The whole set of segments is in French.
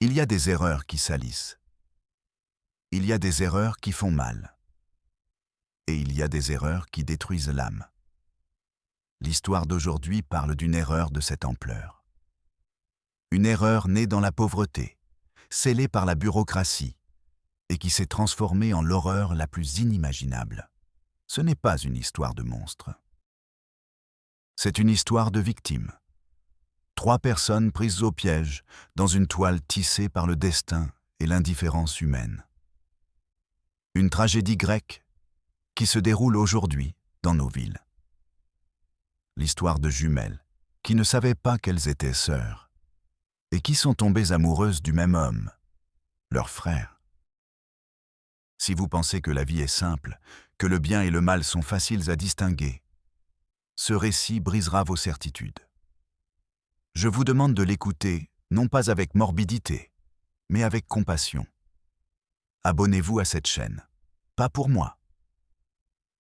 Il y a des erreurs qui salissent. Il y a des erreurs qui font mal. Et il y a des erreurs qui détruisent l'âme. L'histoire d'aujourd'hui parle d'une erreur de cette ampleur. Une erreur née dans la pauvreté, scellée par la bureaucratie, et qui s'est transformée en l'horreur la plus inimaginable. Ce n'est pas une histoire de monstre. C'est une histoire de victimes. 3 personnes prises au piège dans une toile tissée par le destin et l'indifférence humaine. Une tragédie grecque qui se déroule aujourd'hui dans nos villes. L'histoire de jumelles qui ne savaient pas qu'elles étaient sœurs et qui sont tombées amoureuses du même homme, leur frère. Si vous pensez que la vie est simple, que le bien et le mal sont faciles à distinguer, ce récit brisera vos certitudes. Je vous demande de l'écouter, non pas avec morbidité, mais avec compassion. Abonnez-vous à cette chaîne, pas pour moi,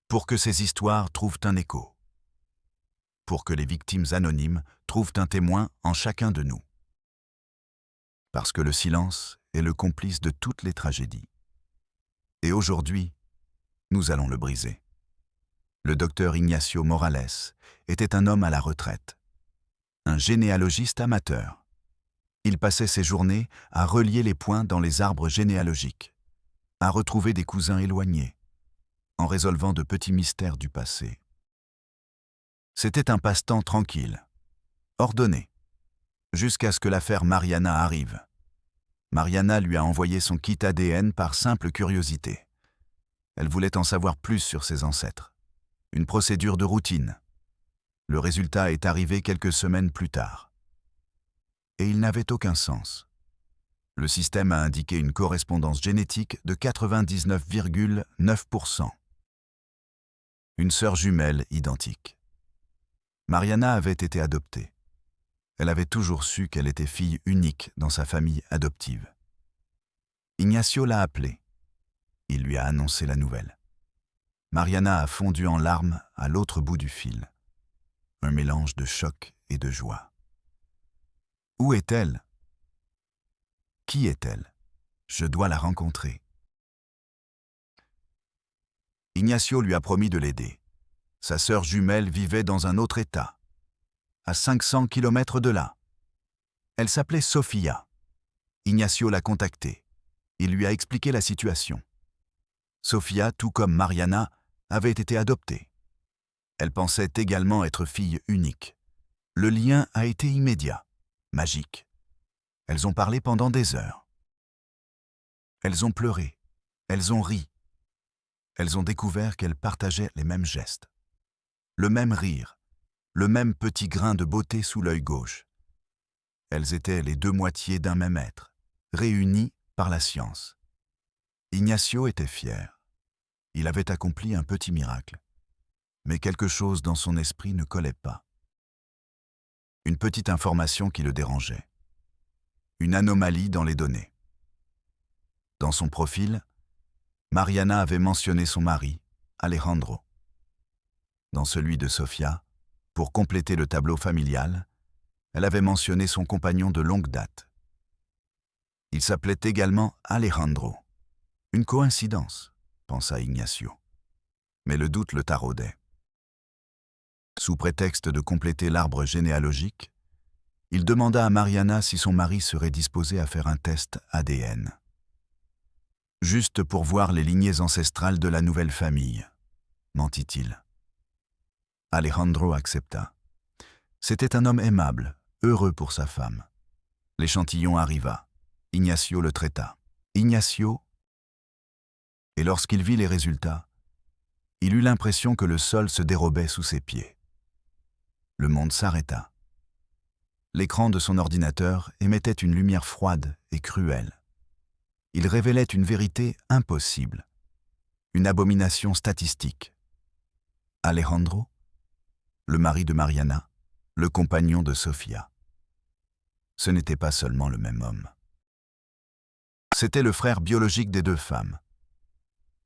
pour que ces histoires trouvent un écho, pour que les victimes anonymes trouvent un témoin en chacun de nous. Parce que le silence est le complice de toutes les tragédies. Et aujourd'hui, nous allons le briser. Le docteur Ignacio Morales était un homme à la retraite, un généalogiste amateur. Il passait ses journées à relier les points dans les arbres généalogiques, à retrouver des cousins éloignés, en résolvant de petits mystères du passé. C'était un passe-temps tranquille, ordonné, jusqu'à ce que l'affaire Mariana arrive. Mariana lui a envoyé son kit ADN par simple curiosité. Elle voulait en savoir plus sur ses ancêtres. Une procédure de routine. Le résultat est arrivé quelques semaines plus tard. Et il n'avait aucun sens. Le système a indiqué une correspondance génétique de 99,9%. Une sœur jumelle identique. Mariana avait été adoptée. Elle avait toujours su qu'elle était fille unique dans sa famille adoptive. Ignacio l'a appelée. Il lui a annoncé la nouvelle. Mariana a fondu en larmes à l'autre bout du fil. Un mélange de choc et de joie. Où est-elle? Qui est-elle? Je dois la rencontrer. Ignacio lui a promis de l'aider. Sa sœur jumelle vivait dans un autre État, à 500 km de là. Elle s'appelait Sofia. Ignacio l'a contactée. Il lui a expliqué la situation. Sofia, tout comme Mariana, avait été adoptée. Elle pensait également être fille unique. Le lien a été immédiat, magique. Elles ont parlé pendant des heures. Elles ont pleuré, elles ont ri. Elles ont découvert qu'elles partageaient les mêmes gestes. Le même rire, le même petit grain de beauté sous l'œil gauche. Elles étaient les 2 moitiés d'un même être, réunies par la science. Ignacio était fier. Il avait accompli un petit miracle. Mais quelque chose dans son esprit ne collait pas. Une petite information qui le dérangeait. Une anomalie dans les données. Dans son profil, Mariana avait mentionné son mari, Alejandro. Dans celui de Sofia, pour compléter le tableau familial, elle avait mentionné son compagnon de longue date. Il s'appelait également Alejandro. Une coïncidence, pensa Ignacio. Mais le doute le taraudait. Sous prétexte de compléter l'arbre généalogique, il demanda à Mariana si son mari serait disposé à faire un test ADN. Juste pour voir les lignées ancestrales de la nouvelle famille, mentit-il. Alejandro accepta. C'était un homme aimable, heureux pour sa femme. L'échantillon arriva. Ignacio le traita. Ignacio. Et lorsqu'il vit les résultats, il eut l'impression que le sol se dérobait sous ses pieds. Le monde s'arrêta. L'écran de son ordinateur émettait une lumière froide et cruelle. Il révélait une vérité impossible, une abomination statistique. Alejandro, le mari de Mariana, le compagnon de Sofia. Ce n'était pas seulement le même homme. C'était le frère biologique des 2 femmes.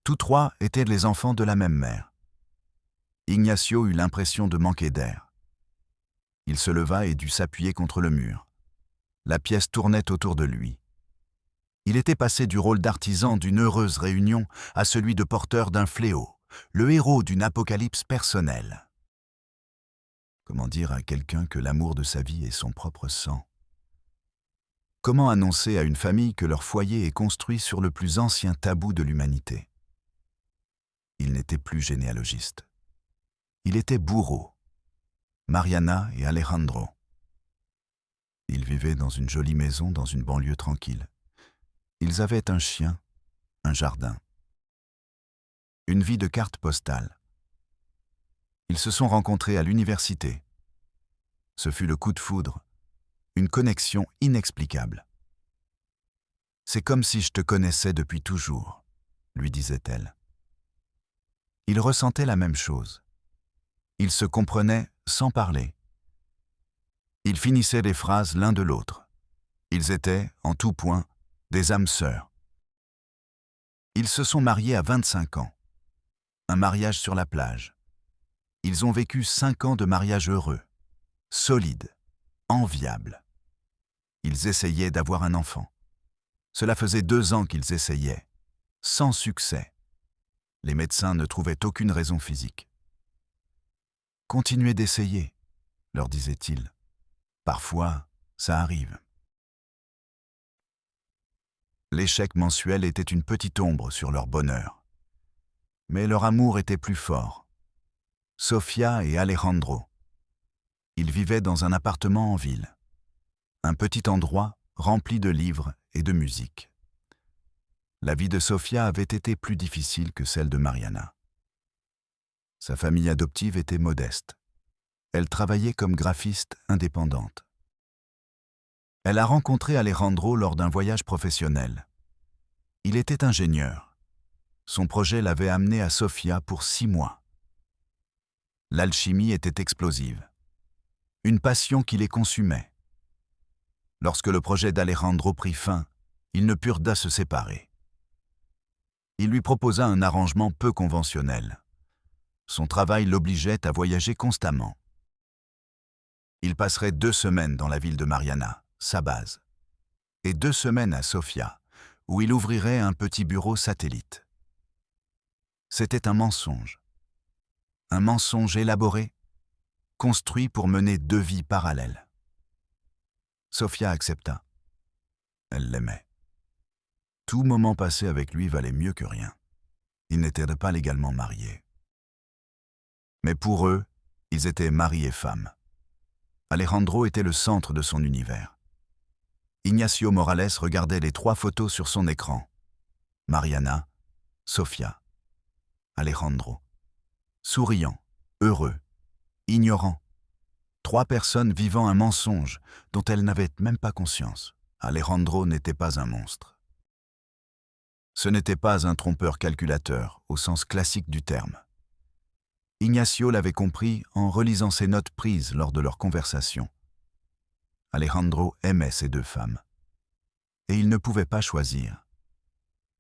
Tous 3 étaient les enfants de la même mère. Ignacio eut l'impression de manquer d'air. Il se leva et dut s'appuyer contre le mur. La pièce tournait autour de lui. Il était passé du rôle d'artisan d'une heureuse réunion à celui de porteur d'un fléau, le héros d'une apocalypse personnelle. Comment dire à quelqu'un que l'amour de sa vie est son propre sang? Comment annoncer à une famille que leur foyer est construit sur le plus ancien tabou de l'humanité? Il n'était plus généalogiste. Il était bourreau. Mariana et Alejandro. Ils vivaient dans une jolie maison dans une banlieue tranquille. Ils avaient un chien, un jardin. Une vie de carte postale. Ils se sont rencontrés à l'université. Ce fut le coup de foudre, une connexion inexplicable. « C'est comme si je te connaissais depuis toujours », lui disait-elle. Ils ressentaient la même chose. Ils se comprenaient sans parler. Ils finissaient les phrases l'un de l'autre. Ils étaient, en tout point, des âmes sœurs. Ils se sont mariés à 25 ans. Un mariage sur la plage. Ils ont vécu 5 ans de mariage heureux, solide, enviable. Ils essayaient d'avoir un enfant. Cela faisait 2 ans qu'ils essayaient, sans succès. Les médecins ne trouvaient aucune raison physique. « Continuez d'essayer », leur disait-il. « Parfois, ça arrive. » L'échec mensuel était une petite ombre sur leur bonheur. Mais leur amour était plus fort. Sofia et Alejandro. Ils vivaient dans un appartement en ville. Un petit endroit rempli de livres et de musique. La vie de Sofia avait été plus difficile que celle de Mariana. Sa famille adoptive était modeste. Elle travaillait comme graphiste indépendante. Elle a rencontré Alejandro lors d'un voyage professionnel. Il était ingénieur. Son projet l'avait amené à Sofia pour 6 mois. L'alchimie était explosive. Une passion qui les consumait. Lorsque le projet d'Alejandro prit fin, ils ne purent pas se séparer. Il lui proposa un arrangement peu conventionnel. Son travail l'obligeait à voyager constamment. Il passerait 2 semaines dans la ville de Mariana, sa base, et 2 semaines à Sofia, où il ouvrirait un petit bureau satellite. C'était un mensonge élaboré, construit pour mener 2 vies parallèles. Sofia accepta. Elle l'aimait. Tout moment passé avec lui valait mieux que rien. Ils n'étaient pas légalement mariés. Mais pour eux, ils étaient mari et femme. Alejandro était le centre de son univers. Ignacio Morales regardait les 3 photos sur son écran. Mariana, Sofia, Alejandro. Souriant, heureux, ignorant. 3 personnes vivant un mensonge dont elles n'avaient même pas conscience. Alejandro n'était pas un monstre. Ce n'était pas un trompeur calculateur au sens classique du terme. Ignacio l'avait compris en relisant ses notes prises lors de leur conversation. Alejandro aimait ces 2 femmes. Et il ne pouvait pas choisir.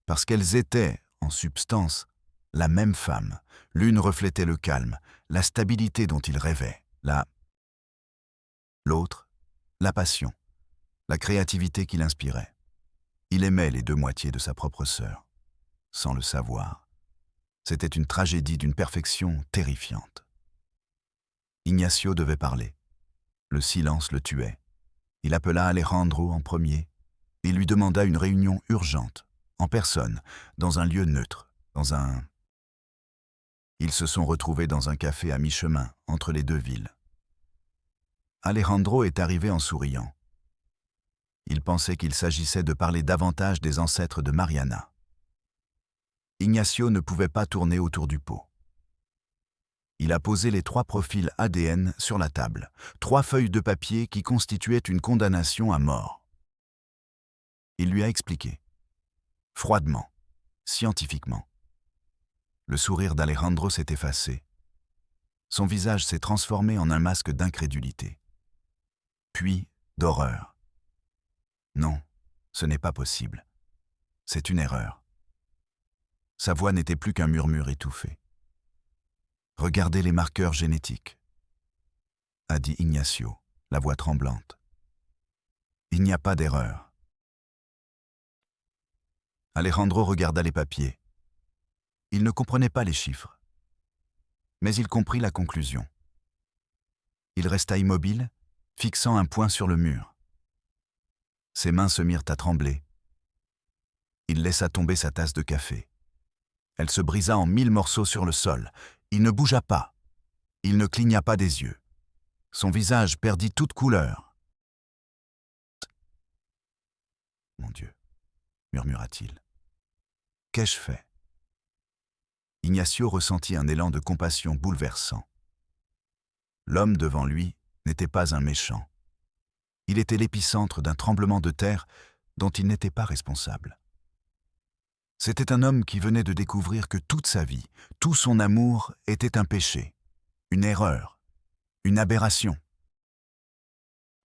Parce qu'elles étaient, en substance, la même femme. L'une reflétait le calme, la stabilité dont il rêvait. L'autre, la passion, la créativité qui l'inspirait. Il aimait les 2 moitiés de sa propre sœur, sans le savoir. C'était une tragédie d'une perfection terrifiante. Ignacio devait parler. Le silence le tuait. Il appela Alejandro en premier et lui demanda une réunion urgente, en personne, dans un lieu neutre, Ils se sont retrouvés dans un café à mi-chemin, entre les 2 villes. Alejandro est arrivé en souriant. Il pensait qu'il s'agissait de parler davantage des ancêtres de Mariana. Ignacio ne pouvait pas tourner autour du pot. Il a posé les 3 profils ADN sur la table, 3 feuilles de papier qui constituaient une condamnation à mort. Il lui a expliqué, froidement, scientifiquement. Le sourire d'Alejandro s'est effacé. Son visage s'est transformé en un masque d'incrédulité. Puis d'horreur. Non, ce n'est pas possible. C'est une erreur. Sa voix n'était plus qu'un murmure étouffé. « Regardez les marqueurs génétiques », a dit Ignacio, la voix tremblante. « Il n'y a pas d'erreur. » Alejandro regarda les papiers. Il ne comprenait pas les chiffres. Mais il comprit la conclusion. Il resta immobile, fixant un point sur le mur. Ses mains se mirent à trembler. Il laissa tomber sa tasse de café. Elle se brisa en 1000 morceaux sur le sol. Il ne bougea pas. Il ne cligna pas des yeux. Son visage perdit toute couleur. « Mon Dieu » murmura-t-il. « Qu'ai-je fait » Ignacio ressentit un élan de compassion bouleversant. L'homme devant lui n'était pas un méchant. Il était l'épicentre d'un tremblement de terre dont il n'était pas responsable. C'était un homme qui venait de découvrir que toute sa vie, tout son amour était un péché, une erreur, une aberration.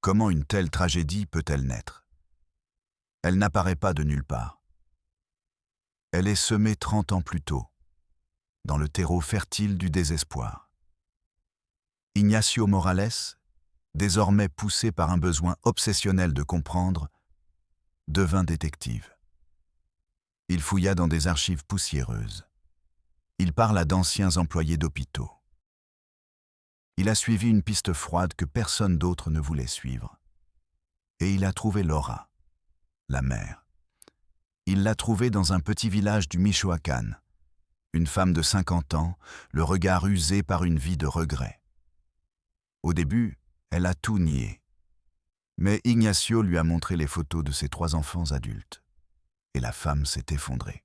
Comment une telle tragédie peut-elle naître? Elle n'apparaît pas de nulle part. Elle est semée 30 ans plus tôt, dans le terreau fertile du désespoir. Ignacio Morales, désormais poussé par un besoin obsessionnel de comprendre, devint détective. Il fouilla dans des archives poussiéreuses. Il parla d'anciens employés d'hôpitaux. Il a suivi une piste froide que personne d'autre ne voulait suivre. Et il a trouvé Laura, la mère. Il l'a trouvée dans un petit village du Michoacán, une femme de 50 ans, le regard usé par une vie de regrets. Au début, elle a tout nié. Mais Ignacio lui a montré les photos de ses 3 enfants adultes. Et la femme s'est effondrée.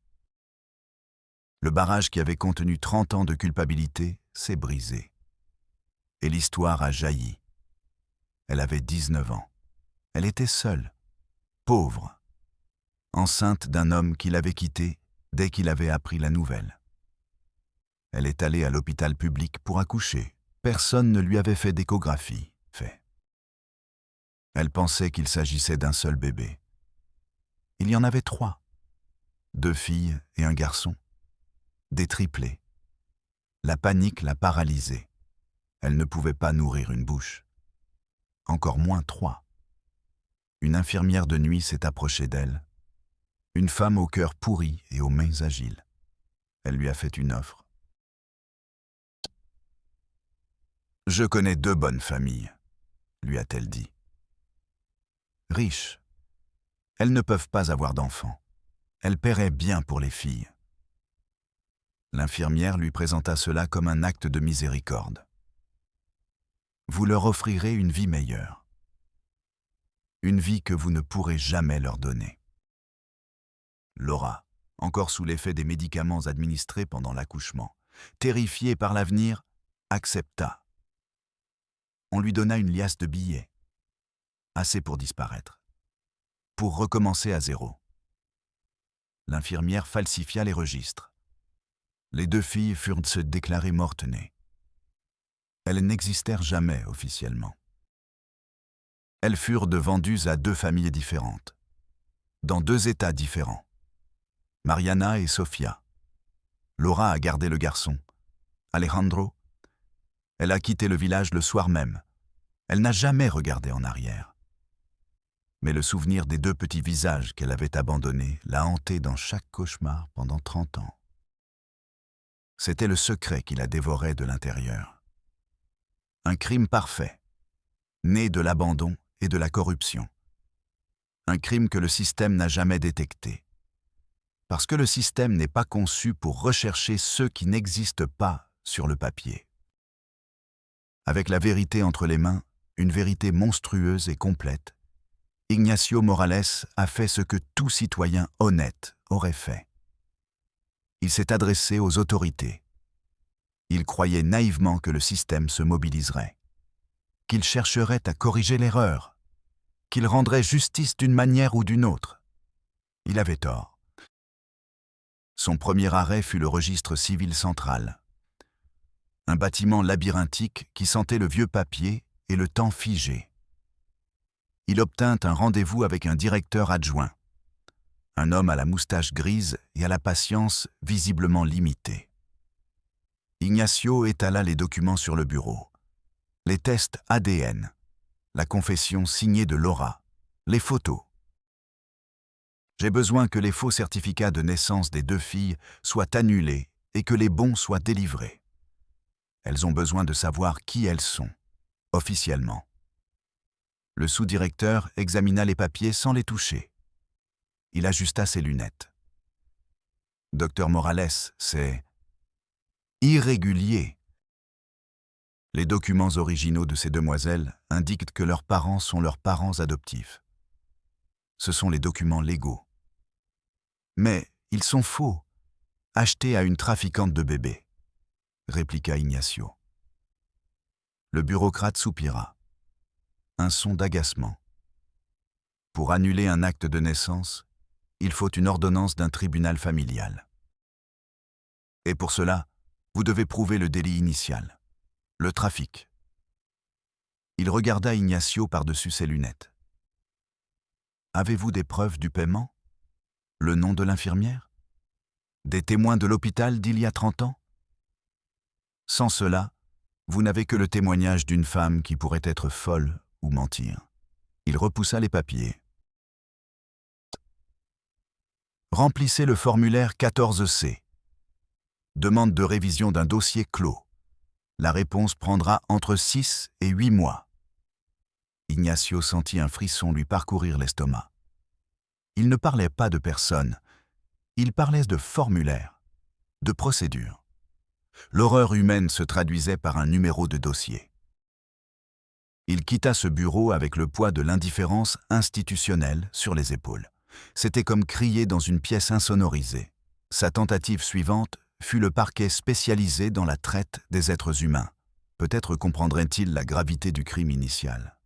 Le barrage qui avait contenu 30 ans de culpabilité s'est brisé. Et l'histoire a jailli. Elle avait 19 ans. Elle était seule, pauvre, enceinte d'un homme qui l'avait quittée dès qu'il avait appris la nouvelle. Elle est allée à l'hôpital public pour accoucher. Personne ne lui avait fait d'échographie. Elle pensait qu'il s'agissait d'un seul bébé. Il y en avait 3. 2 filles et un garçon. Des triplés. La panique l'a paralysée. Elle ne pouvait pas nourrir une bouche. Encore moins 3. Une infirmière de nuit s'est approchée d'elle. Une femme au cœur pourri et aux mains agiles. Elle lui a fait une offre. « Je connais 2 bonnes familles », lui a-t-elle dit. Riches. Elles ne peuvent pas avoir d'enfants. Elles paieraient bien pour les filles. L'infirmière lui présenta cela comme un acte de miséricorde. Vous leur offrirez une vie meilleure. Une vie que vous ne pourrez jamais leur donner. Laura, encore sous l'effet des médicaments administrés pendant l'accouchement, terrifiée par l'avenir, accepta. On lui donna une liasse de billets. Assez pour disparaître. Pour recommencer à zéro. L'infirmière falsifia les registres. Les 2 filles furent se déclarer mortes-nées. Elles n'existèrent jamais officiellement. Elles furent vendues à 2 familles différentes, dans 2 États différents. Mariana et Sofia. Laura a gardé le garçon. Alejandro. Elle a quitté le village le soir même. Elle n'a jamais regardé en arrière. Mais le souvenir des 2 petits visages qu'elle avait abandonnés l'a hantée dans chaque cauchemar pendant 30 ans. C'était le secret qui la dévorait de l'intérieur. Un crime parfait, né de l'abandon et de la corruption. Un crime que le système n'a jamais détecté. Parce que le système n'est pas conçu pour rechercher ceux qui n'existent pas sur le papier. Avec la vérité entre les mains, une vérité monstrueuse et complète, Ignacio Morales a fait ce que tout citoyen honnête aurait fait. Il s'est adressé aux autorités. Il croyait naïvement que le système se mobiliserait, qu'il chercherait à corriger l'erreur, qu'il rendrait justice d'une manière ou d'une autre. Il avait tort. Son premier arrêt fut le registre civil central. Un bâtiment labyrinthique qui sentait le vieux papier et le temps figé. Il obtint un rendez-vous avec un directeur adjoint, un homme à la moustache grise et à la patience visiblement limitée. Ignacio étala les documents sur le bureau. Les tests ADN, la confession signée de Laura, les photos. J'ai besoin que les faux certificats de naissance des 2 filles soient annulés et que les bons soient délivrés. Elles ont besoin de savoir qui elles sont, officiellement. Le sous-directeur examina les papiers sans les toucher. Il ajusta ses lunettes. Docteur Morales, c'est irrégulier. Les documents originaux de ces demoiselles indiquent que leurs parents sont leurs parents adoptifs. Ce sont les documents légaux. Mais ils sont faux, achetés à une trafiquante de bébés, répliqua Ignacio. Le bureaucrate soupira. Un son d'agacement. Pour annuler un acte de naissance, il faut une ordonnance d'un tribunal familial. Et pour cela, vous devez prouver le délit initial, le trafic. Il regarda Ignacio par-dessus ses lunettes. Avez-vous des preuves du paiement? Le nom de l'infirmière? Des témoins de l'hôpital d'il y a 30 ans? Sans cela, vous n'avez que le témoignage d'une femme qui pourrait être folle ou mentir. Il repoussa les papiers. Remplissez le formulaire 14C. Demande de révision d'un dossier clos. La réponse prendra entre 6 et 8 mois. Ignacio sentit un frisson lui parcourir l'estomac. Il ne parlait pas de personne, il parlait de formulaire, de procédure. L'horreur humaine se traduisait par un numéro de dossier. Il quitta ce bureau avec le poids de l'indifférence institutionnelle sur les épaules. C'était comme crier dans une pièce insonorisée. Sa tentative suivante fut le parquet spécialisé dans la traite des êtres humains. Peut-être comprendrait-il la gravité du crime initial.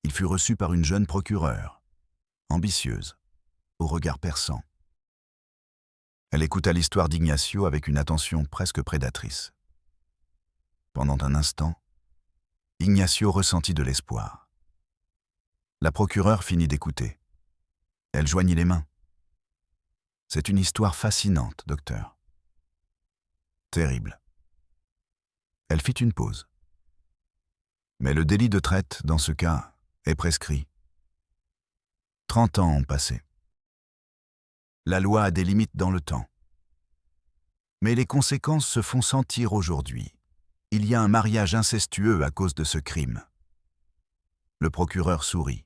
Il fut reçu par une jeune procureure, ambitieuse, au regard perçant. Elle écouta l'histoire d'Ignacio avec une attention presque prédatrice. Pendant un instant, Ignacio ressentit de l'espoir. La procureure finit d'écouter. Elle joignit les mains. C'est une histoire fascinante, docteur. Terrible. Elle fit une pause. Mais le délit de traite, dans ce cas, est prescrit. 30 ans ont passé. La loi a des limites dans le temps. Mais les conséquences se font sentir aujourd'hui. Il y a un mariage incestueux à cause de ce crime. Le procureur sourit.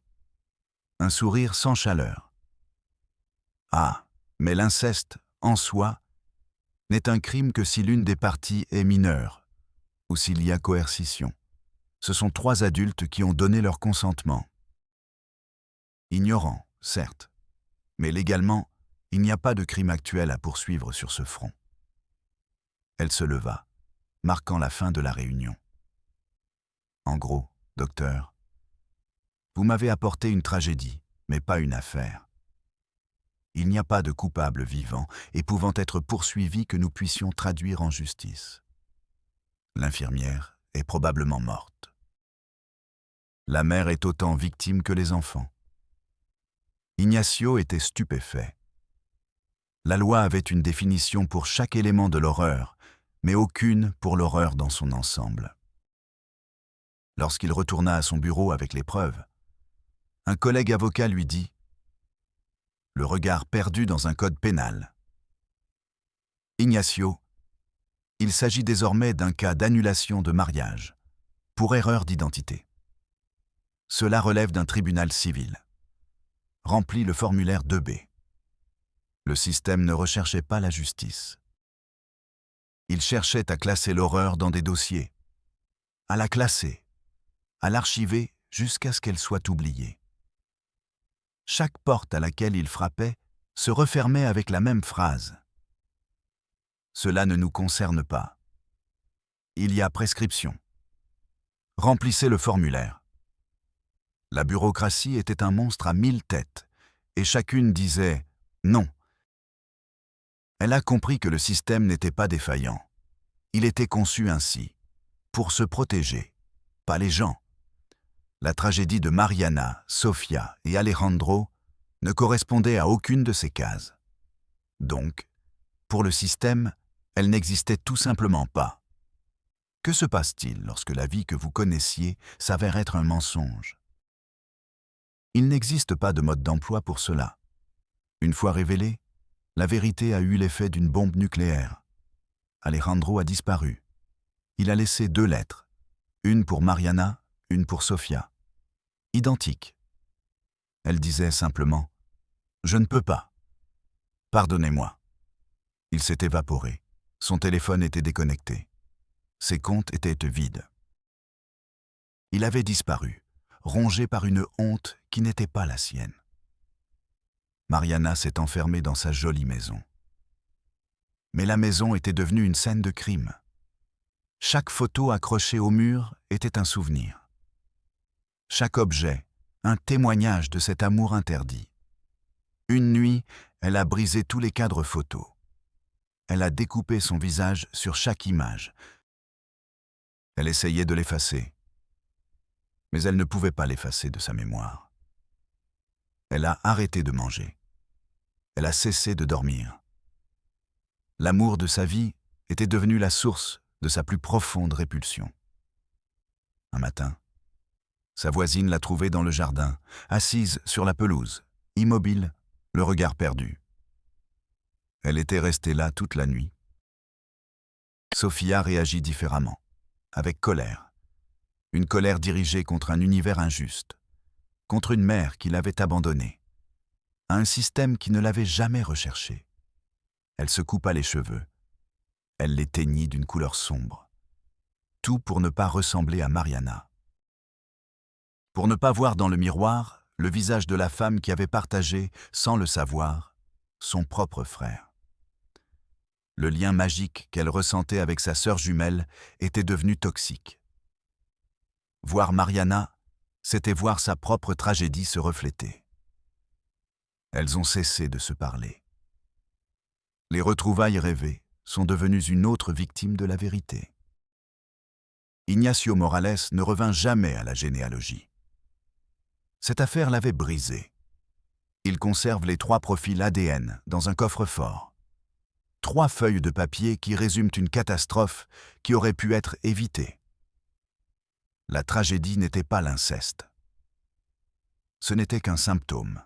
Un sourire sans chaleur. Ah, mais l'inceste, en soi, n'est un crime que si l'une des parties est mineure, ou s'il y a coercition. Ce sont 3 adultes qui ont donné leur consentement. Ignorant, certes, mais légalement, il n'y a pas de crime actuel à poursuivre sur ce front. Elle se leva, marquant la fin de la réunion. En gros, docteur, vous m'avez apporté une tragédie, mais pas une affaire. Il n'y a pas de coupable vivant et pouvant être poursuivi que nous puissions traduire en justice. L'infirmière est probablement morte. La mère est autant victime que les enfants. Ignacio était stupéfait. La loi avait une définition pour chaque élément de l'horreur, mais aucune pour l'horreur dans son ensemble. Lorsqu'il retourna à son bureau avec les preuves, un collègue avocat lui dit, le regard perdu dans un code pénal. Ignacio, il s'agit désormais d'un cas d'annulation de mariage, pour erreur d'identité. Cela relève d'un tribunal civil. Remplis le formulaire 2B. Le système ne recherchait pas la justice. Il cherchait à classer l'horreur dans des dossiers, à la classer, à l'archiver jusqu'à ce qu'elle soit oubliée. Chaque porte à laquelle il frappait se refermait avec la même phrase. Cela ne nous concerne pas. Il y a prescription. Remplissez le formulaire. La bureaucratie était un monstre à 1000 têtes, et chacune disait « non ». Elle a compris que le système n'était pas défaillant. Il était conçu ainsi, pour se protéger, pas les gens. La tragédie de Mariana, Sofia et Alejandro ne correspondait à aucune de ces cases. Donc, pour le système, elle n'existait tout simplement pas. Que se passe-t-il lorsque la vie que vous connaissiez s'avère être un mensonge? Il n'existe pas de mode d'emploi pour cela. Une fois révélée, la vérité a eu l'effet d'une bombe nucléaire. Alejandro a disparu. Il a laissé 2 lettres, une pour Mariana, une pour Sofia. Identiques. Elle disait simplement « Je ne peux pas. Pardonnez-moi ». Il s'est évaporé. Son téléphone était déconnecté. Ses comptes étaient vides. Il avait disparu, rongé par une honte qui n'était pas la sienne. Mariana s'est enfermée dans sa jolie maison. Mais la maison était devenue une scène de crime. Chaque photo accrochée au mur était un souvenir. Chaque objet, un témoignage de cet amour interdit. Une nuit, elle a brisé tous les cadres photos. Elle a découpé son visage sur chaque image. Elle essayait de l'effacer, mais elle ne pouvait pas l'effacer de sa mémoire. Elle a arrêté de manger. Elle a cessé de dormir. L'amour de sa vie était devenu la source de sa plus profonde répulsion. Un matin, sa voisine l'a trouvée dans le jardin, assise sur la pelouse, immobile, le regard perdu. Elle était restée là toute la nuit. Sofia réagit différemment, avec colère. Une colère dirigée contre un univers injuste, contre une mère qui l'avait abandonnée, à un système qui ne l'avait jamais recherchée. Elle se coupa les cheveux. Elle les teignit d'une couleur sombre. Tout pour ne pas ressembler à Mariana. Pour ne pas voir dans le miroir le visage de la femme qui avait partagé, sans le savoir, son propre frère. Le lien magique qu'elle ressentait avec sa sœur jumelle était devenu toxique. Voir Mariana, c'était voir sa propre tragédie se refléter. Elles ont cessé de se parler. Les retrouvailles rêvées sont devenues une autre victime de la vérité. Ignacio Morales ne revint jamais à la généalogie. Cette affaire l'avait brisé. Il conserve les 3 profils ADN dans un coffre-fort. 3 feuilles de papier qui résument une catastrophe qui aurait pu être évitée. La tragédie n'était pas l'inceste. Ce n'était qu'un symptôme.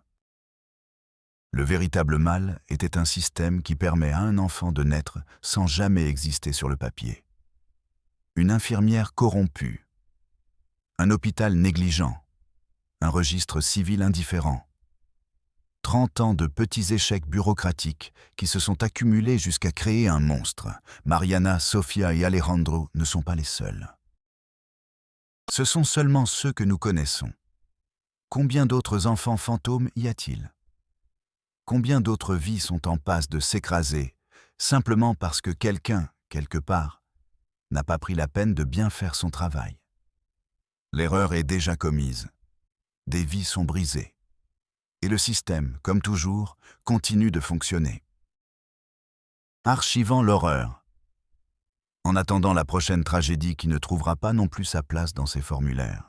Le véritable mal était un système qui permet à un enfant de naître sans jamais exister sur le papier. Une infirmière corrompue. Un hôpital négligent. Un registre civil indifférent. 30 ans de petits échecs bureaucratiques qui se sont accumulés jusqu'à créer un monstre. Mariana, Sofia et Alejandro ne sont pas les seuls. Ce sont seulement ceux que nous connaissons. Combien d'autres enfants fantômes y a-t-il? Combien d'autres vies sont en passe de s'écraser, simplement parce que quelqu'un, quelque part, n'a pas pris la peine de bien faire son travail? L'erreur est déjà commise. Des vies sont brisées. Et le système, comme toujours, continue de fonctionner. Archivant l'horreur. En attendant la prochaine tragédie qui ne trouvera pas non plus sa place dans ces formulaires.